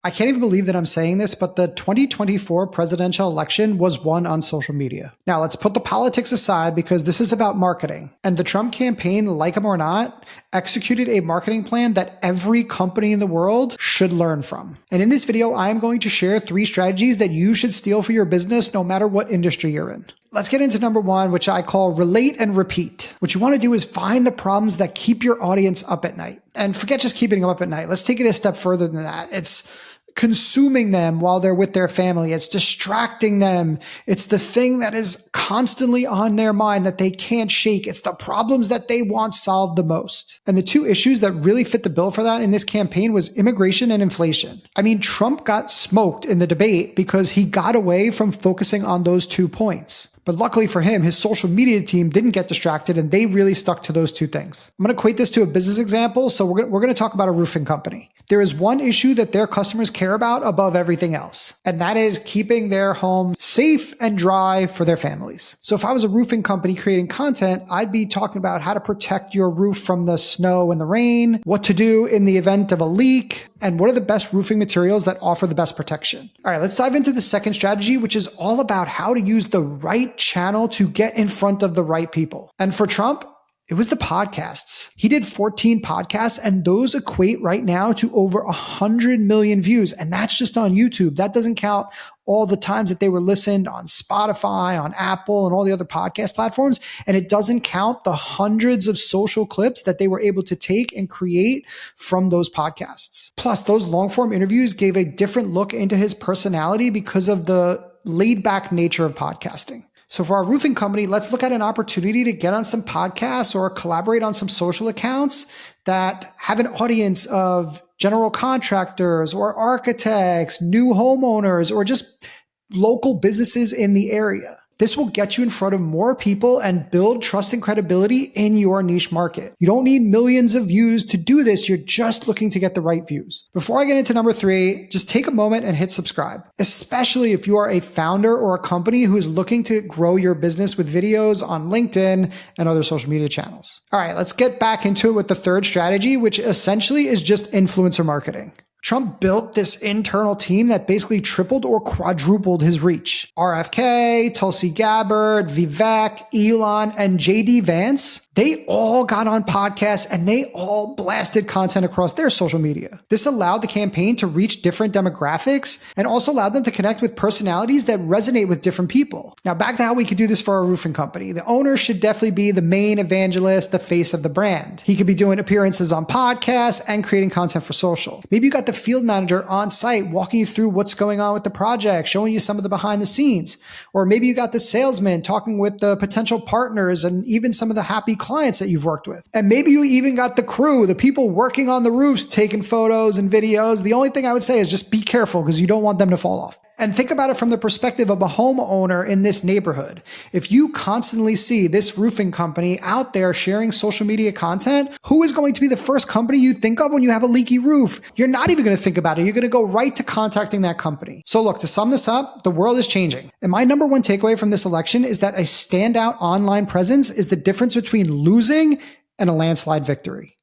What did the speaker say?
I can't even believe that I'm saying this, but the 2024 presidential election was won on social media. Now, let's put the politics aside because this is about marketing. And the Trump campaign, like him or not, executed a marketing plan that every company in the world should learn from. And in this video, I am going to share 3 strategies that you should steal for your business no matter what industry you're in. Let's get into number 1, which I call relate and repeat. What you want to do is find the problems that keep your audience up at night. And forget just keeping them up at night. Let's take it a step further than that. It's consuming them while they're with their family. It's distracting them. It's the thing that is constantly on their mind that they can't shake. It's the problems that they want solved the most. And the 2 issues that really fit the bill for that in this campaign was immigration and inflation. I mean, Trump got smoked in the debate because he got away from focusing on those 2 points. But luckily for him, his social media team didn't get distracted and they really stuck to those 2 things. I'm going to equate this to a business example. So we're going to talk about a roofing company. There is one issue that their customers care about above everything else, and that is keeping their home safe and dry for their families. So if I was a roofing company creating content, I'd be talking about how to protect your roof from the snow and the rain, what to do in the event of a leak, and what are the best roofing materials that offer the best protection. All right, let's dive into the second strategy, which is all about how to use the right channel to get in front of the right people. And for Trump, it was the podcasts. He did 14 podcasts, and those equate right now to over 100 million views. And that's just on YouTube. That doesn't count all the times that they were listened on Spotify, on Apple, and all the other podcast platforms. And it doesn't count the hundreds of social clips that they were able to take and create from those podcasts. Plus, those long form interviews gave a different look into his personality because of the laid back nature of podcasting. So for our roofing company, let's look at an opportunity to get on some podcasts or collaborate on some social accounts that have an audience of general contractors or architects, new homeowners, or just local businesses in the area. This will get you in front of more people and build trust and credibility in your niche market. You don't need millions of views to do this. You're just looking to get the right views. Before I get into number 3, just take a moment and hit subscribe, especially if you are a founder or a company who is looking to grow your business with videos on LinkedIn and other social media channels. All right, let's get back into it with the 3rd strategy, which essentially is just influencer marketing. Trump built this internal team that basically tripled or quadrupled his reach. RFK, Tulsi Gabbard, Vivek, Elon, and JD Vance, they all got on podcasts and they all blasted content across their social media. This allowed the campaign to reach different demographics and also allowed them to connect with personalities that resonate with different people. Now, back to how we could do this for our roofing company. The owner should definitely be the main evangelist, the face of the brand. He could be doing appearances on podcasts and creating content for social. Maybe you got the field manager on site walking you through what's going on with the project, showing you some of the behind the scenes. Or maybe you got the salesman talking with the potential partners and even some of the happy clients that you've worked with. And maybe you even got the crew, the people working on the roofs, taking photos and videos. The only thing I would say is just be careful because you don't want them to fall off. And think about it from the perspective of a homeowner in this neighborhood. If you constantly see this roofing company out there sharing social media content, who is going to be the first company you think of when you have a leaky roof? You're not even going to think about it. You're going to go right to contacting that company. So look, to sum this up, the world is changing. And my number 1 takeaway from this election is that a standout online presence is the difference between losing and a landslide victory.